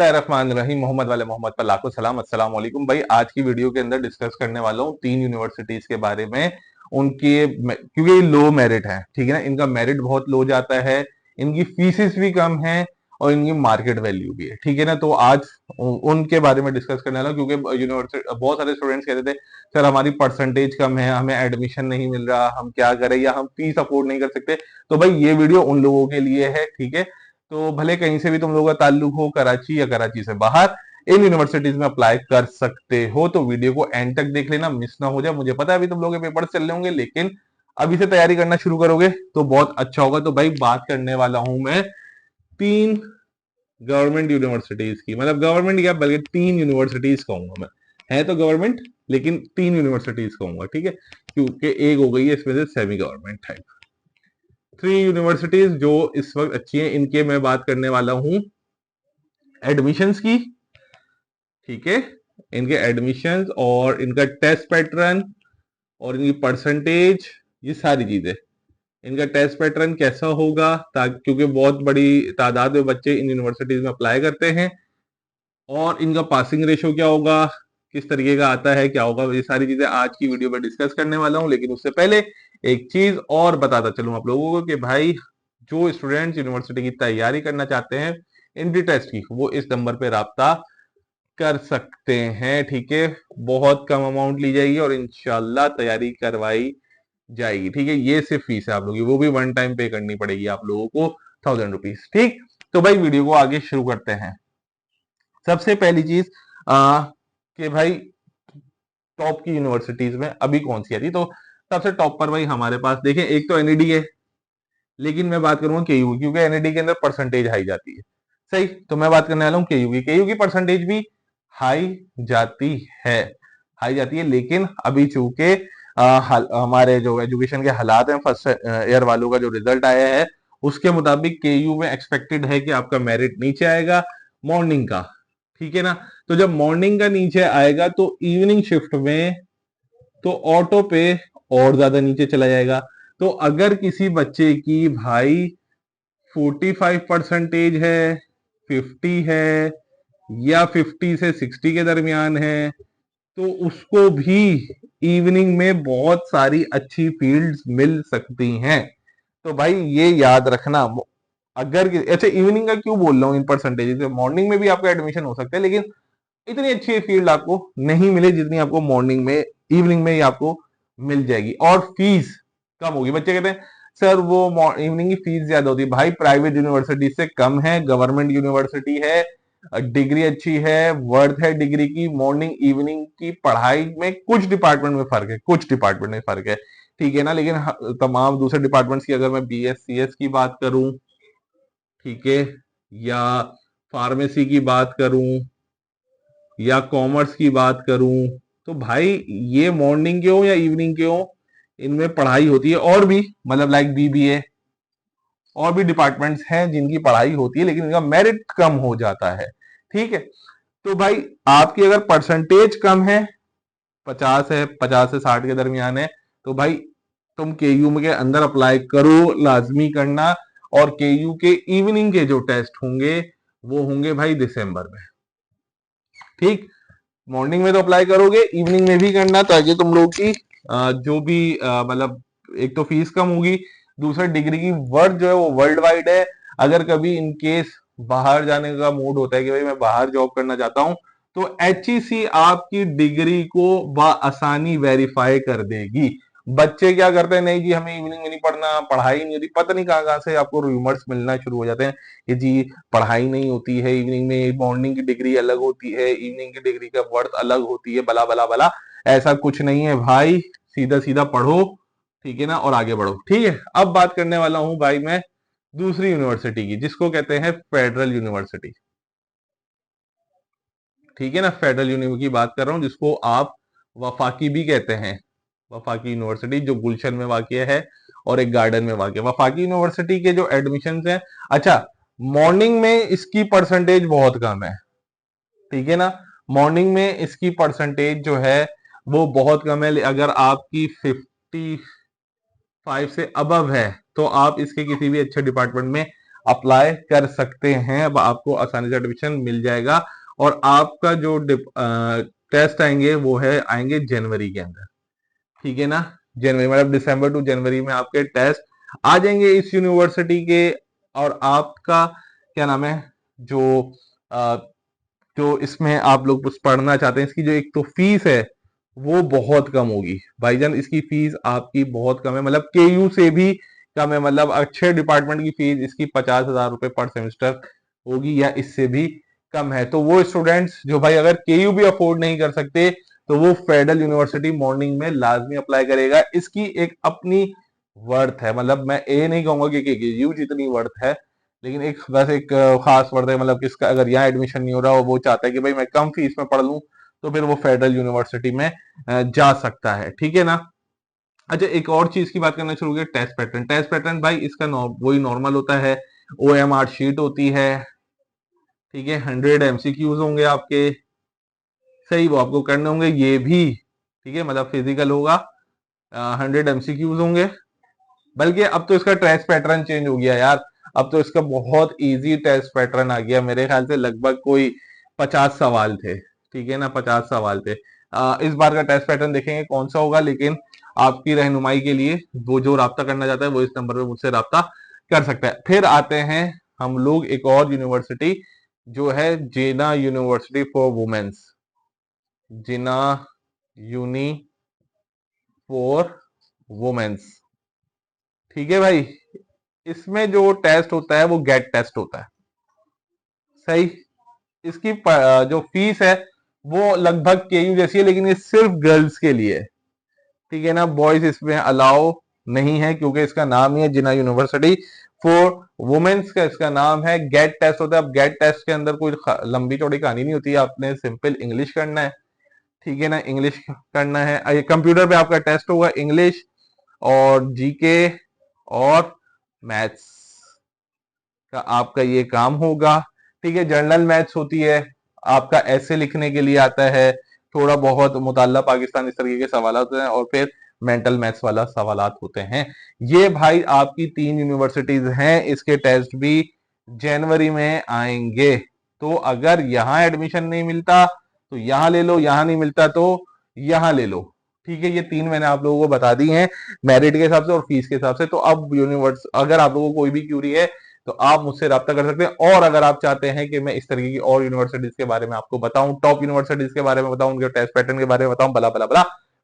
रहमान रहीम। मोहम्मद वाले मोहम्मद पर लाखों सलाम। अस्सलाम वालेकुम भाई। आज की वीडियो के अंदर डिस्कस करने वाला हूँ 3 यूनिवर्सिटीज के बारे में। उनके क्योंकि ये लो मेरिट है, ठीक है ना, इनका मेरिट बहुत लो जाता है, इनकी फीसिस भी कम है और इनकी मार्केट वैल्यू भी है, ठीक है ना। तो आज उनके बारे में डिस्कस करने वाला हूँ, क्योंकि यूनिवर्सिटी बहुत सारे स्टूडेंट्स कहते थे सर हमारी परसेंटेज कम है, हमें एडमिशन नहीं मिल रहा, हम क्या करें, या हम फीस अफोर्ड नहीं कर सकते। तो भाई ये वीडियो उन लोगों के लिए है, ठीक है। तो भले कहीं से भी तुम लोगों का ताल्लुक हो, कराची या कराची से बाहर, इन यूनिवर्सिटीज में अप्लाई कर सकते हो। तो वीडियो को एंड तक देख लेना, मिस ना हो जाए। मुझे पता है अभी तुम लोगों के पेपर चल रहे होंगे, लेकिन अभी से तैयारी करना शुरू करोगे तो बहुत अच्छा होगा। तो भाई बात करने वाला हूं मैं 3 गवर्नमेंट यूनिवर्सिटीज की, मतलब गवर्नमेंट या बल्कि 3 यूनिवर्सिटीज कहूंगा मैं। है तो गवर्नमेंट लेकिन 3 यूनिवर्सिटीज कहूंगा, ठीक है, क्योंकि एक हो गई है इसमें से सेमी गवर्नमेंट टाइप। 3 यूनिवर्सिटीज जो इस वक्त अच्छी हैं, इनके मैं बात करने वाला हूं एडमिशंस की, ठीक है। इनके एडमिशंस और इनका टेस्ट पैटर्न और इनकी परसेंटेज, ये सारी चीजें। इनका टेस्ट पैटर्न कैसा होगा, ताकि क्योंकि बहुत बड़ी तादाद में बच्चे इन यूनिवर्सिटीज में अप्लाई करते हैं, और इनका पासिंग रेशो क्या होगा, किस तरीके का आता है, क्या होगा, ये सारी चीजें आज की वीडियो में डिस्कस करने वाला हूं। लेकिन उससे पहले एक चीज और बताता चलूं आप लोगों को कि भाई जो स्टूडेंट्स यूनिवर्सिटी की तैयारी करना चाहते हैं एंट्री टेस्ट की, वो इस नंबर पे राब्ता कर सकते हैं, ठीक है। बहुत कम अमाउंट ली जाएगी और इंशाल्लाह तैयारी करवाई जाएगी, ठीक है। ये सिर्फ फीस है आप लोगों की, वो भी वन टाइम पे करनी पड़ेगी आप लोगों को, 1000 रुपीज, ठीक। तो भाई वीडियो को आगे शुरू करते हैं। सबसे पहली चीज कि भाई टॉप की यूनिवर्सिटीज में अभी कौन सी आती, तो सबसे टॉप पर भाई हमारे पास देखें, एक तो एनईडी है, लेकिन मैं बात करूंगा केयू की, क्योंकि एनईडी के अंदर परसेंटेज हाई जाती है, सही। तो मैं बात करने वाला हूँ केयू की परसेंटेज भी हाई जाती है, हाई जाती है। लेकिन अभी चूंकि हमारे जो एजुकेशन के हालात हैं, फर्स्ट ईयर वालों का जो रिजल्ट आया है उसके मुताबिक केयू में एक्सपेक्टेड है कि आपका मेरिट नीचे आएगा मॉर्निंग का, ठीक है ना। तो जब मॉर्निंग का नीचे आएगा तो इवनिंग शिफ्ट में तो ऑटो पे और ज्यादा नीचे चला जाएगा। तो अगर किसी बच्चे की भाई 45% है, 50 है, या 50 से 60 के दरमियान है, तो उसको भी इवनिंग में बहुत सारी अच्छी फील्ड्स मिल सकती हैं। तो भाई ये याद रखना। अगर अच्छा, इवनिंग का क्यों बोल रहा हूँ इन परसेंटेज, मॉर्निंग में भी आपका एडमिशन हो सकता है, लेकिन इतनी अच्छी फील्ड आपको नहीं मिले जितनी आपको मॉर्निंग में, इवनिंग में ही आपको मिल जाएगी। और फीस कम होगी। बच्चे कहते हैं सर वो इवनिंग की फीस ज्यादा होती है। भाई प्राइवेट यूनिवर्सिटी से कम है, गवर्नमेंट यूनिवर्सिटी है, डिग्री अच्छी है, वर्थ है डिग्री की। मॉर्निंग इवनिंग की पढ़ाई में कुछ डिपार्टमेंट में फर्क है, कुछ डिपार्टमेंट में फर्क है, ठीक है ना। लेकिन तमाम दूसरे डिपार्टमेंट्स की अगर मैं बीएस सीएस की बात करूं, ठीक है, या फार्मेसी की बात करूं, या कॉमर्स की बात करूं, तो भाई ये मॉर्निंग के हो या इवनिंग के हो, इनमें पढ़ाई होती है। और भी मतलब लाइक बीबीए, और भी डिपार्टमेंट्स हैं जिनकी पढ़ाई होती है, लेकिन इनका मेरिट कम हो जाता है, ठीक है। तो भाई आपकी अगर परसेंटेज कम है, 50 है, 50 से 60 के दरमियान है, तो भाई तुम केयू के अंदर अप्लाई करो, लाजमी करना। और केयू के इवनिंग के जो टेस्ट होंगे वो होंगे भाई दिसंबर में, ठीक। मॉर्निंग में तो अप्लाई करोगे, इवनिंग में भी करना, ताकि तुम लोग की जो भी मतलब एक तो फीस कम होगी, दूसरा डिग्री की वर्थ जो है वो वर्ल्ड वाइड है। अगर कभी इन केस बाहर जाने का मूड होता है कि भाई मैं बाहर जॉब करना चाहता हूं, तो एचईसी आपकी डिग्री को बआसानी वेरीफाई कर देगी। बच्चे क्या करते हैं, नहीं जी हमें इवनिंग में नहीं पढ़ना, पढ़ाई नहीं होती, पता नहीं कहाँ कहाँ से आपको रूमर्स मिलना शुरू हो जाते हैं कि जी पढ़ाई नहीं होती है इवनिंग में, मॉर्निंग की डिग्री अलग होती है, इवनिंग की डिग्री का वर्थ अलग होती है, बला बला बला। ऐसा कुछ नहीं है भाई, सीधा सीधा पढ़ो, ठीक है ना, और आगे बढ़ो, ठीक है। अब बात करने वाला हूं भाई मैं दूसरी यूनिवर्सिटी की, जिसको कहते हैं फेडरल यूनिवर्सिटी, ठीक है ना। फेडरल यूनिवर्सिटी की बात कर रहा हूं, जिसको आप वफाकी भी कहते हैं। वफाकी यूनिवर्सिटी जो गुलशन में वाक़ है और एक गार्डन में वाक़ है। वफाकी यूनिवर्सिटी के जो एडमिशन हैं, अच्छा, मॉर्निंग में इसकी परसेंटेज बहुत कम है, ठीक है ना। मॉर्निंग में इसकी परसेंटेज जो है वो बहुत कम है। अगर आपकी 55 से अबव है तो आप इसके किसी भी अच्छे डिपार्टमेंट में अप्लाई कर सकते हैं। अब आपको आसानी से एडमिशन मिल जाएगा और आपका जो टेस्ट आएंगे वो है आएंगे जनवरी के अंदर, ठीक है ना। जनवरी मतलब दिसंबर टू जनवरी में आपके टेस्ट आ जाएंगे इस यूनिवर्सिटी के। और आपका क्या नाम है, जो जो इसमें आप लोग कुछ पढ़ना चाहते हैं, इसकी जो एक तो फीस है वो बहुत कम होगी भाईजान। इसकी फीस आपकी बहुत कम है, मतलब केयू से भी कम है। मतलब अच्छे डिपार्टमेंट की फीस इसकी 50,000 रुपए पर सेमेस्टर होगी या इससे भी कम है। तो वो स्टूडेंट्स जो भाई अगर केयू भी अफोर्ड नहीं कर सकते तो वो फेडरल यूनिवर्सिटी मॉर्निंग में लाजमी अप्लाई करेगा। इसकी एक अपनी वर्थ है, मतलब मैं ये नहीं कहूंगा कि केयू जितनी वर्थ है, लेकिन एक बस एक खास वर्थ है। मतलब किसका अगर यहाँ एडमिशन नहीं हो रहा हो, वो चाहता है कि भाई मैं कम फीस में पढ़ लूं, तो फिर वो फेडरल यूनिवर्सिटी में जा सकता है, ठीक है ना। अच्छा, एक और चीज की बात करना शुरू किया, टेस्ट पैटर्न। टेस्ट पैटर्न भाई इसका वही नॉर्मल होता है, OMR शीट होती है, ठीक है। 100 MCQs होंगे आपके, सही, वो आपको करने होंगे ये भी, ठीक है। मतलब फिजिकल होगा, 100 MCQs होंगे। बल्कि अब तो इसका टेस्ट पैटर्न चेंज हो गया यार, अब तो इसका बहुत इजी टेस्ट पैटर्न आ गया। मेरे ख्याल से लगभग कोई 50 सवाल थे, ठीक है ना, 50 सवाल थे। इस बार का टेस्ट पैटर्न देखेंगे कौन सा होगा, लेकिन आपकी रहनुमाई के लिए वो जो राब्ता करना चाहता है वो इस नंबर पे मुझसे राब्ता कर सकता है। फिर आते हैं हम लोग एक और यूनिवर्सिटी जो है Jinnah university for womens, Jinnah uni for womens, ठीक है भाई। इसमें जो टेस्ट होता है वो गेट टेस्ट होता है, सही। इसकी जो फीस है वो लगभग केयू जैसी है, लेकिन ये सिर्फ गर्ल्स के लिए है, ठीक है ना। बॉयज इसमें अलाउ नहीं है, क्योंकि इसका नाम ही है जिना यूनिवर्सिटी फॉर वुमेन्स का इसका नाम है। गेट टेस्ट होता है। अब गेट टेस्ट के अंदर कोई लंबी चौड़ी कहानी नहीं होती है, आपने सिंपल इंग्लिश करना है, ठीक है ना, इंग्लिश करना है। ये कंप्यूटर पे आपका टेस्ट होगा, इंग्लिश और जीके और मैथ्स का आपका ये काम होगा, ठीक है। जनरल मैथ्स होती है, आपका ऐसे लिखने के लिए आता है, थोड़ा बहुत मुताल्ला पाकिस्तान इस तरीके के सवाल होते हैं, और फिर मेंटल मैथ्स वाला सवालात होते हैं। ये भाई आपकी 3 यूनिवर्सिटीज हैं, इसके टेस्ट भी जनवरी में आएंगे। तो अगर यहां एडमिशन नहीं मिलता तो यहां ले लो, यहां नहीं मिलता तो यहां ले लो, ठीक है। ये 3 मैंने आप लोगों को बता दी हैं मेरिट के हिसाब से और फीस के हिसाब से। तो अब यूनिवर्स अगर आप लोगों को कोई भी क्यूरी है तो आप मुझसे राब्ता कर सकते हैं। और अगर आप चाहते हैं कि मैं इस तरीके की और यूनिवर्सिटीज के बारे में आपको बताऊं, टॉप यूनिवर्सिटीज के बारे में बताऊं, उनके टेस्ट पैटर्न के बारे में बताऊं, बला बला बला,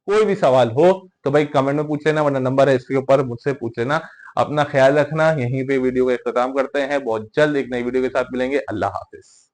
कोई भी सवाल हो तो भाई कमेंट में पूछ लेना, वरना नंबर है इसके ऊपर, मुझसे पूछ लेना। अपना ख्याल रखना। यहीं पे वीडियो का इख्तिताम करते हैं, बहुत जल्द एक नई वीडियो के साथ मिलेंगे। अल्लाह हाफिज।